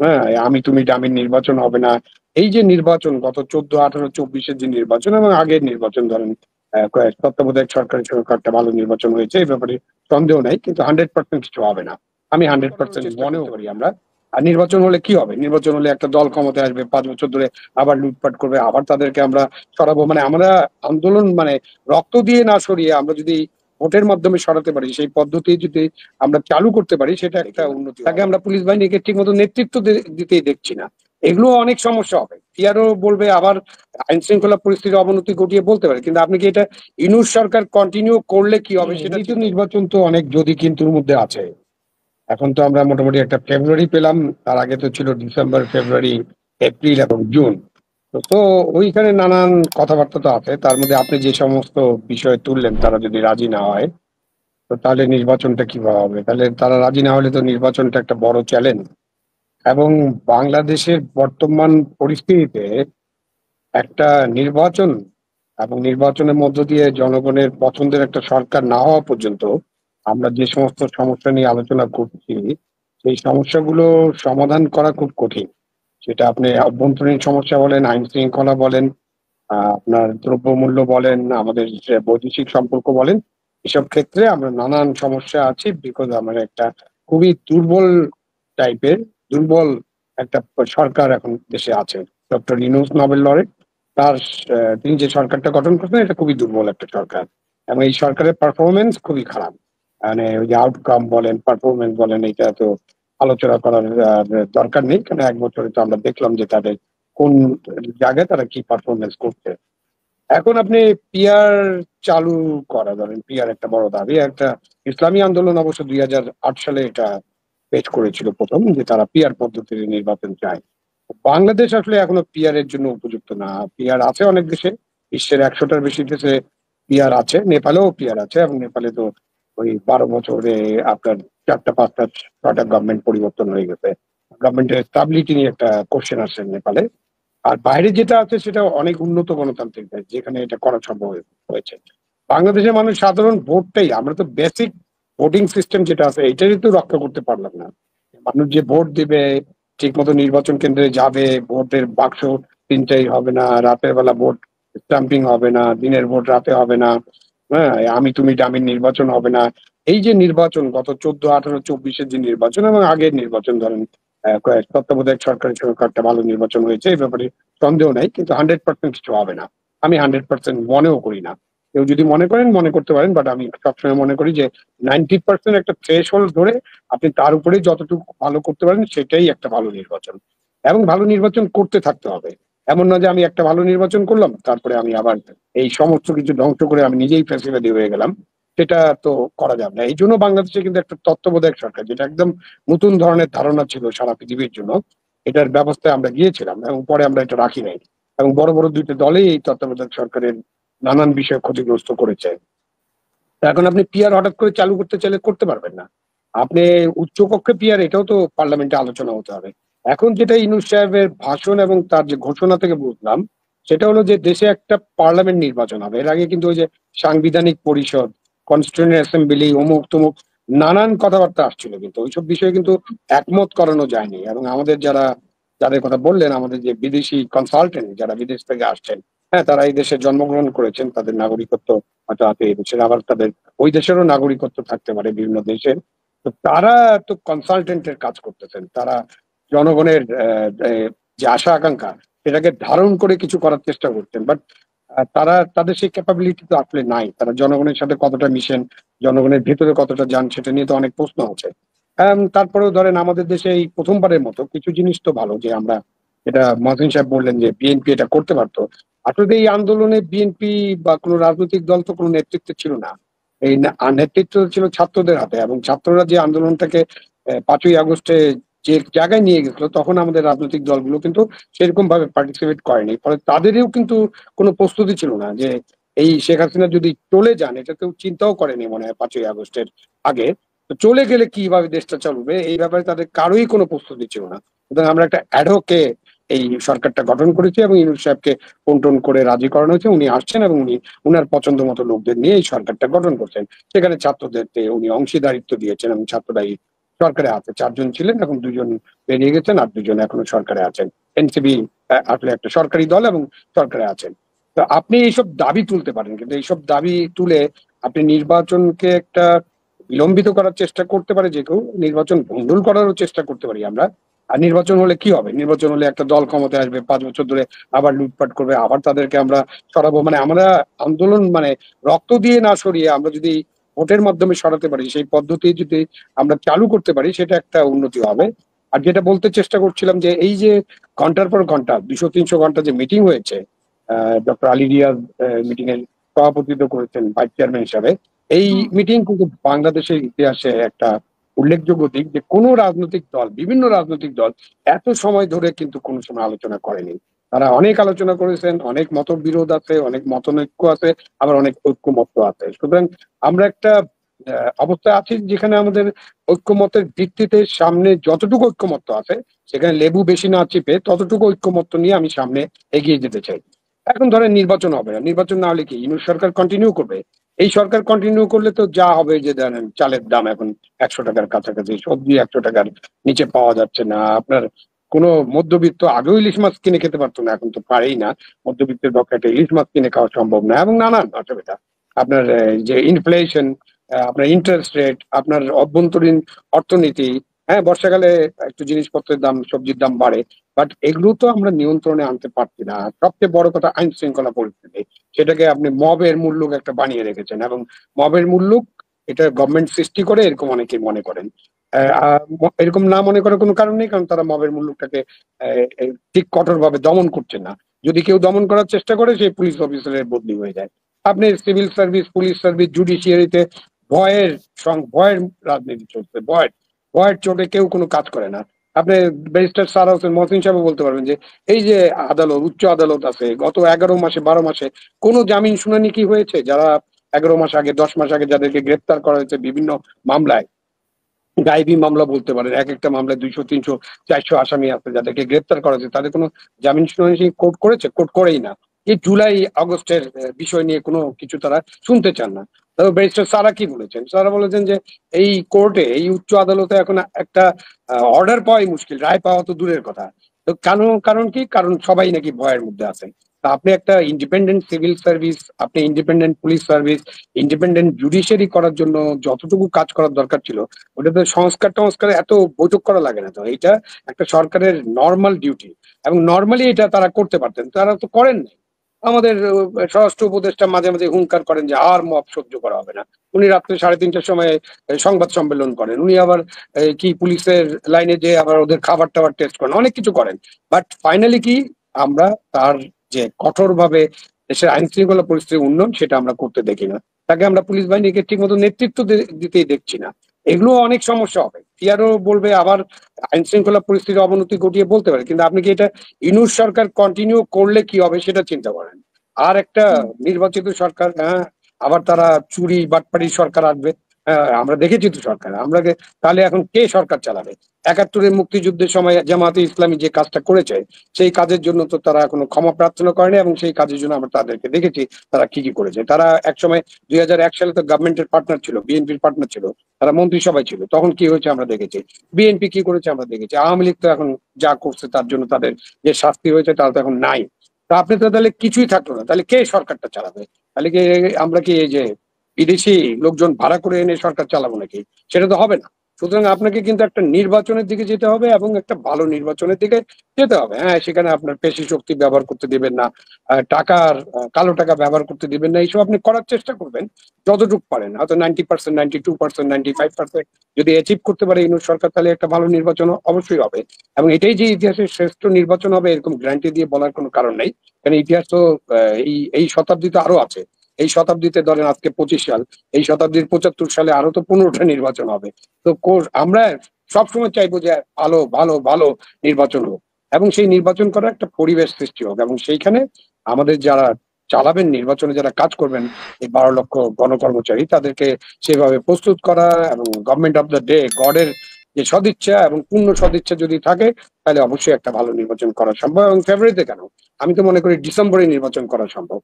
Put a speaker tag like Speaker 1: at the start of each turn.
Speaker 1: হ্যাঁ, আমি তুমি ডামির নির্বাচন হবে না। এই যে নির্বাচন গত 14, 18, 24-এর যে নির্বাচন এবং আগের নির্বাচন ধরেন তত্ত্বাবধায়ক সরকারের সঙ্গে একটা ভালো নির্বাচন হয়েছে, এই ব্যাপারে সন্দেহ নাই। কিন্তু 100% কিছু হবে না। আমি 100% মনেও করি আমরা। আর নির্বাচন হলে কি হবে? নির্বাচন হলে একটা দল ক্ষমতায় আসবে, 5 বছর ধরে আবার লুটপাট করবে, আবার তাদেরকে আমরা সরাবো। মানে আমরা আন্দোলন মানে রক্ত দিয়ে না সরিয়ে আমরা যদি ভোটের মাধ্যমে সরাতে পারি, সেই পদ্ধতি যদি আমরা চালু করতে পারি, সেটা একটা উন্নতি। তাকে আমরা পুলিশ বাহিনীকে ঠিক মতো নেতৃত্ব দিতেই দেখছি না। এগুলো অনেক সমস্যা হবে। পিআরও বলবে, আবার আইন শৃঙ্খলা পরিস্থিতির অবনতি ঘটিয়ে বলতে পারে। কিন্তু আপনি কি এটা ইউনূস সরকার কন্টিনিউ করলে কি হবে সেটা তো। নির্বাচন তো অনেক যদি কিন্তুর মধ্যে আছে। এখন তো আমরা মোটামুটি একটা ফেব্রুয়ারি পেলাম, তার আগে তো ছিল ডিসেম্বর, ফেব্রুয়ারি, এপ্রিল এবং জুন। তো ওইখানে নানান কথাবার্তা তো আছে। তার মধ্যে আপনি যে সমস্ত বিষয় তুললেন, তারা যদি রাজি না হয়, তো তাহলে নির্বাচনটা কিভাবে হবে? তাহলে তারা রাজি না হলে তো নির্বাচনটা একটা বড় চ্যালেঞ্জ। এবং বাংলাদেশের বর্তমান পরিস্থিতিতে একটা নির্বাচন এবং নির্বাচনের মধ্য দিয়ে জনগণের পছন্দের একটা সরকার না হওয়া পর্যন্ত আমরা যে সমস্ত সমস্যা নিয়ে আলোচনা করছি, সেই সমস্যাগুলো সমাধান করা খুব কঠিন। সেটা আপনি অভ্যন্তরীণ সমস্যা বলেন, আইন শৃঙ্খলা বলেন, আপনার দ্রব্যমূল্য বলেন, আমাদের যে বৈদেশিক সম্পর্ক বলেন, এসব ক্ষেত্রে আমরা নানান সমস্যা আছি। বিকজ আমার একটা খুবই টাইপের দুর্বল একটা সরকার এখন দেশে আছে। ডক্টর ইউনূস নোবেল লরেট, তার তিনি যে সরকারটা গঠন করছেন, এটা খুবই দুর্বল একটা সরকার। এবং এই সরকারের পারফরমেন্স খুবই খারাপ। মানে ওই যে আউটকাম বলেন, পারফরমেন্স বলেন, এটা তো আলোচনা করার দরকার নেই। কারণ 1 বছরে তো আমরা দেখলাম যে তাদের কোন জায়গায় তারা কি পারফরমেন্স করছে। এখন আপনি পিআর চালু করা, ধরেন পিআর একটা বড় দাবি। একটা ইসলামী আন্দোলন অবশ্য 2008 সালে এটা পেশ করেছিল প্রথম, যে তারা পিআর পদ্ধতিতে নির্বাচন চায়। বাংলাদেশ আসলে এখনো পিআর এর জন্য উপযুক্ত না। পিআর আছে অনেক দেশে, বিশ্বের 100টার বেশি দেশে পিআর আছে। নেপালেও পিআর আছে, এবং নেপালে তো ওই 12 বছরে আপনার 4টা 5টা 6টা গভর্নমেন্ট পরিবর্তন হয়ে গেছে। গভর্নমেন্টের স্টাবিলিটি নিয়ে একটা কোশ্চেন আসছে নেপালে। আর বাইরে যেটা আছে সেটা অনেক উন্নত গণতান্ত্রিক দেশ, যেখানে এটা করা সম্ভব হয়েছে। বাংলাদেশের মানুষ সাধারণ ভোটটাই, আমরা তো বেসিক ভোটিং সিস্টেম যেটা আছে এটারই তো রক্ষা করতে পারলাম না। মানুষ যে ভোট দিবে, ঠিক মতো নির্বাচন কেন্দ্রে যাবে, ভোটের বাক্স 3টাই হবে না, রাতের বেলা ভোট স্টাম্পিং হবে না, দিনের ভোট রাতে হবে না। হ্যাঁ, আমি তুমি ডামির নির্বাচন হবে না। এই যে নির্বাচন গত 14, 18, 24-এর যে নির্বাচন এবং আগের নির্বাচন ধরেন তত্ত্বাবধায়ক সরকারের সঙ্গে একটা ভালো নির্বাচন হয়েছে, এই ব্যাপারে সন্দেহ নাই। কিন্তু 100% কিছু হবে না। আমি 100% মনেও করি না। কেউ যদি মনে করেন মনে করতে পারেন, বাট আমি সবসময় মনে করি যে 90% একটা থ্রেশ হোল্ড ধরে আপনি তার উপরে যতটুকু ভালো করতে পারেন সেটাই একটা ভালো নির্বাচন। এবং ভালো নির্বাচন করতে থাকতে হবে। এমন না যে আমি একটা ভালো নির্বাচন করলাম, তারপরে আমি আবার এই সমস্ত কিছু ধ্বংস করে আমি নিজেই ফ্যাসিবাদী হয়ে গেলাম। সেটা তো করা যাবে না। এই জন্য বাংলাদেশে কিন্তু একটা তত্ত্বাবধায়ক সরকার, যেটা একদম নতুন ধরনের ধারণা ছিল সারা পৃথিবীর জন্য, এটার ব্যবস্থায় আমরা গিয়েছিলাম এবং পরে আমরা এটা রাখি নাই। এবং বড় বড় দুইটা দলেই এই তত্ত্বাবধায়ক সরকারের নানান বিষয় ক্ষতিগ্রস্ত করেছে। তো এখন আপনি পিআর হঠাৎ করে চালু করতে চাইলে করতে পারবেন না। আপনি উচ্চকক্ষে পিআর, এটাও তো পার্লামেন্টে আলোচনা হতে হবে। এখন যেটা ইউনূস সাহেবের ভাষণ এবং তার যে ঘোষণা থেকে বুঝলাম, সেটা হলো যে দেশে একটা পার্লামেন্ট নির্বাচন হবে। এর আগে কিন্তু ওই যে সাংবিধানিক পরিষদ, কনস্টিটিউয়েন্ট অ্যাসেম্বলি, অমুক তমুক নানান কথাবার্তা আসছিল, কিন্তু ওইসব বিষয়ে কিন্তু একমত করানো যায়নি। এবং আমাদের যাদের কথা বললেন, আমাদের যে বিদেশি কনসালটেন্ট যারা বিদেশ থেকে আসছেন, হ্যাঁ, তারা এই দেশে জন্মগ্রহণ করেছেন, তাদের নাগরিকত্ব হয়তো আছে এই দেশের, আবার তাদের ওই দেশেরও নাগরিকত্ব থাকতে পারে বিভিন্ন দেশের। তো তারা তো কনসালটেন্টের কাজ করতেছেন। তারা জনগণের যে আশা আকাঙ্ক্ষা, সেটাকে ধারণ করে কিছু করার চেষ্টা করছেন। বাট তারা তাদের সেই ক্যাপাবিলিটি তো আসলে নাই। তারা জনগণের সাথে কতটা মিশেন, জনগণের ভেতরে কতটা যান, সেটা নিয়ে তো অনেক প্রশ্ন আছে। তারপরেও ধরেন আমাদের দেশে এই প্রথমবারের মতো কিছু জিনিস তো ভালো, যে আমরা, এটা মহসিন সাহেব বললেন যে বিএনপি এটা করতে পারতো। আসলে এই আন্দোলনে বিএনপি বা কোনো রাজনৈতিক দল তো কোনো নেতৃত্ব ছিল না। এই নেতৃত্ব ছিল ছাত্রদের হাতে, এবং ছাত্ররা যে আন্দোলনটাকে 5ই আগস্টে যে জায়গায় নিয়ে গেছিল, তখন আমাদের রাজনৈতিক দলগুলো কিন্তু সেরকম ভাবে পার্টিসিপেট করেনি। ফলে তাদেরও কিন্তু কোনো প্রস্তুতি ছিল না যে এই শেখ হাসিনা যদি চলে যান, এটা কেউ চিন্তাও করেনি মনে হয় 5ই আগস্টের আগে। তো চলে গেলে কিভাবে দেশটা চলবে, এই ব্যাপারে তাদের কারোই কোনো প্রস্তুতি ছিল না। সুতরাং আমরা একটা অ্যাডহকে এই সরকারটা গঠন করেছি, এবং ইউনূস সাহেবকে ফোন টোন করে রাজি করানো হয়েছে। উনি আসছেন এবং উনি উনার পছন্দ মতো লোকদের নিয়ে এই সরকারটা গঠন করছেন। সেখানে ছাত্রদেরকে উনি অংশীদারিত্ব দিয়েছেন, এবং ছাত্ররাই সরকারে আছে, 4 জন ছিলেন, এখন 2 জন বেরিয়ে গেছেন, আর 2 জন এখনো সরকারে আছেন। এনসিপি আসলে একটা সরকারি দল এবং সরকারে আছেন। তো আপনি এইসব দাবি তুলতে পারেন, কিন্তু এইসব দাবি তুলে আপনি নির্বাচনকে একটা বিলম্বিত করার চেষ্টা করতে পারে যে কেউ, নির্বাচন ভণ্ডুল করারও চেষ্টা করতে পারি আমরা। আর নির্বাচন হলে কি হবে? নির্বাচন হলে একটা দল ক্ষমতায় আসবে, 5 বছর ধরে আবার লুটপাট করবে, আবার তাদেরকে আমরা সরাবো। মানে আমরা আন্দোলন মানে রক্ত দিয়ে না সরিয়ে আমরা যদি ভোটের মাধ্যমে সরাতে পারি, সেই পদ্ধতি যদি আমরা চালু করতে পারি, সেটা একটা উন্নতি হবে। আর যেটা বলতে চেষ্টা করছিলাম যে এই যে ঘন্টার পর ঘন্টা 200-300 ঘন্টা যে মিটিং হয়েছে, ডক্টর আলী রিয়াজ মিটিং এর সভাপতিত্ব করেছেন ভাইস চেয়ারম্যান হিসাবে। এই
Speaker 2: হুম।
Speaker 1: মিটিং কিন্তু বাংলাদেশের ইতিহাসে একটা উল্লেখযোগ্য দিক, যে কোনো রাজনৈতিক দল, বিভিন্ন রাজনৈতিক দল এত সময় ধরে কিন্তু কোনো সময় আলোচনা করেনি। তারা অনেক আলোচনা করেছেন, অনেক মতবিরোধ আছে, অনেক মতনৈক্য আছে, আবার অনেক ঐক্যমত্য আছে। সুতরাং আমরা একটা অবস্থায় আছি যেখানে আমাদের ঐক্যমতের ভিত্তিতে সামনে যতটুকু ঐক্যমত্য আছে, সেখানে লেবু বেশি না চিপে ততটুকু ঐক্যমত্য নিয়ে আমি সামনে এগিয়ে যেতে চাই। এখন ধরেন নির্বাচন হবে না, নির্বাচন না হলে কি ইউনূস সরকার কন্টিনিউ করবে? এই সরকার কন্টিনিউ করলে তো যা হবে, যে ধরেন চালের দাম এখন 100 টাকার কাছাকাছি, সবজি 100 টাকার নিচে পাওয়া যাচ্ছে না। আপনার কোনো মধ্যবিত্ত আগেও ইলিশ মাছ কিনে খেতে পারতো না, এখন তো পারেই না। মধ্যবিত্তের পক্ষে একটা ইলিশ মাছ কিনে খাওয়া সম্ভব না, এবং নানান অসুবিধা। আপনার যে ইনফ্লেশন, আপনার ইন্টারেস্ট রেট, আপনার অভ্যন্তরীণ অর্থনীতি, হ্যাঁ বর্ষাকালে একটু জিনিসপত্রের দাম, সবজির দাম বাড়ে, বাট এগুলো তো আমরা নিয়ন্ত্রণে আনতে পারছি না। সবচেয়ে বড় কথা আইন শৃঙ্খলা পরিস্থিতি, সেটাকে আপনি মবের মুল্লুক একটা বানিয়ে রেখেছেন, এবং মবের মুল্লুক এটা গভর্নমেন্ট সৃষ্টি করে, এরকম অনেকে মনে করেন। এরকম না মনে করার কোনো কারণ নেই, কারণ তারা মবের মুল্লুকটাকে ঠিক কঠোরভাবে দমন করছে না। যদি কেউ দমন করার চেষ্টা করে, সেই পুলিশ অফিসারের বদলি হয়ে যায়। আপনি সিভিল সার্ভিস, পুলিশ সার্ভিস, জুডিশিয়ারিতে ভয়ের ভয়ের রাজনীতি চলছে, ভয়ের চোটে কেউ কোনো কাজ করে না। আপনি ব্যারিস্টার সারা হোসেন মহসিন সাহেব বলতে পারবেন যে এই যে আদালত, উচ্চ আদালত আছে, গত 11 মাসে 12 মাসে কোনো জামিন শুনানি কি হয়েছে? যারা 11 মাস আগে, 10 মাস আগে যাদেরকে গ্রেপ্তার করা হয়েছে বিভিন্ন মামলায়, গায়েবী মামলা বলতে পারেন, এক একটা মামলায় 200, 300, 400 আসামি আছে যাদেরকে গ্রেপ্তার করা হয়েছে, তাদের কোনো জামিন শুনানি কোর্ট করেছে? কোর্ট করেই না। এই জুলাই আগস্টের বিষয় নিয়ে কোনো কিছু তারা শুনতে চান না। তবে ব্যারিস্টার সারা কি বলেছেন? সারা বলেছেন যে এই কোর্টে, এই উচ্চ আদালতে এখন একটা অর্ডার পাওয়াই মুশকিল, রায় পাওয়া তো দূরের কথা। তো কারণ কারণ কি? কারণ সবাই নাকি ভয়ের মধ্যে আছে। তা আপনি একটা ইন্ডিপেন্ডেন্ট সিভিল সার্ভিস, আপনি independent police service, independent judiciary করার জন্য যতটুকু কাজ করার দরকার ছিল, ওটাতে সংস্কার টংস্কার এত বৈঠক করা লাগে না তো। এটা একটা সরকারের নর্মাল ডিউটি, এবং নর্মালি এটা তারা করতে পারতেন, তারা তো করেন নাই। আমাদের স্বরাষ্ট্র উপদেষ্টা মাঝে মাঝে হুঙ্কার করেন যে আর মব সহ্য করা হবে না। উনি রাত্রে 3:30টার সময় সংবাদ সম্মেলন করেন, উনি আবার কি পুলিশের লাইনে যে আবার ওদের খাবার টাবার টেস্ট করেন, অনেক কিছু করেন। বাট ফাইনালি কি, আমরা তার যে কঠোরভাবে দেশের আইন শৃঙ্খলা পরিস্থিতির উন্নয়ন, সেটা আমরা করতে দেখি না। তাকে আমরা পুলিশ বাহিনীকে ঠিক মতো নেতৃত্ব দিতেই দেখছি না। এগুলো অনেক সমস্যা হবে। টিআরও বলবে, আবার আইন শৃঙ্খলা পরিস্থিতির অবনতি ঘটিয়ে বলতে পারে, কিন্তু আপনি কি এটা ইউনূস সরকার কন্টিনিউ করলে কি হবে সেটা চিন্তা করেন। আর একটা
Speaker 2: হুম।
Speaker 1: নির্বাচিত সরকার, হ্যাঁ, আবার তারা চুরি বাটপাড়ির সরকার আসবে। হ্যাঁ, আমরা দেখেছি তো সরকার, আমরা তাহলে এখন কে সরকার চালাবে? 71-এর মুক্তিযুদ্ধের সময় জামায়াতে ইসলামী যে কাজটা করেছে, সেই কাজের জন্য তো তারা কোনো ক্ষমা প্রার্থনা করেনি, এবং সেই কাজের জন্য আমরা তাদেরকে দেখেছি তারা কি কি করেছে। তারা একসময় 2001 সালে তো গভর্নমেন্টের পার্টনার ছিল, বিএনপির পার্টনার ছিল, তারা মন্ত্রিসভায় ছিল, তখন কি হয়েছে আমরা দেখেছি। বিএনপি কি করেছে আমরা দেখেছি। আওয়ামী লীগ তো এখন যা করছে তার জন্য তাদের যে শাস্তি হয়েছে তারা তো এখন নাই। তা আপনি তো তাহলে কিছুই থাকলো না, তাহলে কে সরকারটা চালাবে? তাহলে কি আমরা কি এই যে বিদেশি লোকজন ভাড়া করে এনে সরকার চালাবো নাকি? সেটা তো হবে না। সুতরাং আপনাকে কিন্তু একটা নির্বাচনের দিকে যেতে হবে, এবং একটা ভালো নির্বাচনের দিকে যেতে হবে। হ্যাঁ, সেখানে আপনার পেশি শক্তি ব্যবহার করতে দিবেন না, টাকার কালো টাকা ব্যবহার করতে দিবেন না, এইসব আপনি করার চেষ্টা করবেন যতটুকু পারেন। হয়তো 90%, 92%, 95% যদি অ্যাচিভ করতে পারে ইউনূস সরকার, তাহলে একটা ভালো নির্বাচন অবশ্যই হবে। এবং এটাই যে ইতিহাসের শ্রেষ্ঠ নির্বাচন হবে, এরকম গ্যারান্টি দিয়ে বলার কোনো কারণ নেই। কারণ ইতিহাস তো এই এই শতাব্দীতে আরো আছে। এই শতাব্দীতে ধরেন আজকে 25 সাল, এই শতাব্দীর 75 সালে আরো তো 15টা নির্বাচন হবে। তো আমরা সবসময় চাইবো যে ভালো ভালো ভালো নির্বাচন হোক, এবং সেই নির্বাচন করার একটা পরিবেশ সৃষ্টি হোক, এবং সেইখানে আমাদের যারা চালাবেন, নির্বাচনে যারা কাজ করবেন, এই 12 লক্ষ গণকর্মচারী, তাদেরকে সেভাবে প্রস্তুত করা, এবং গভর্নমেন্ট অফ দ্য ডে, গডের যে সদিচ্ছা এবং পূর্ণ সদিচ্ছা যদি থাকে, তাহলে অবশ্যই একটা ভালো নির্বাচন করা সম্ভব। এবং ফেব্রুয়ারিতে কেন, আমি তো মনে করি ডিসেম্বরে নির্বাচন করা সম্ভব।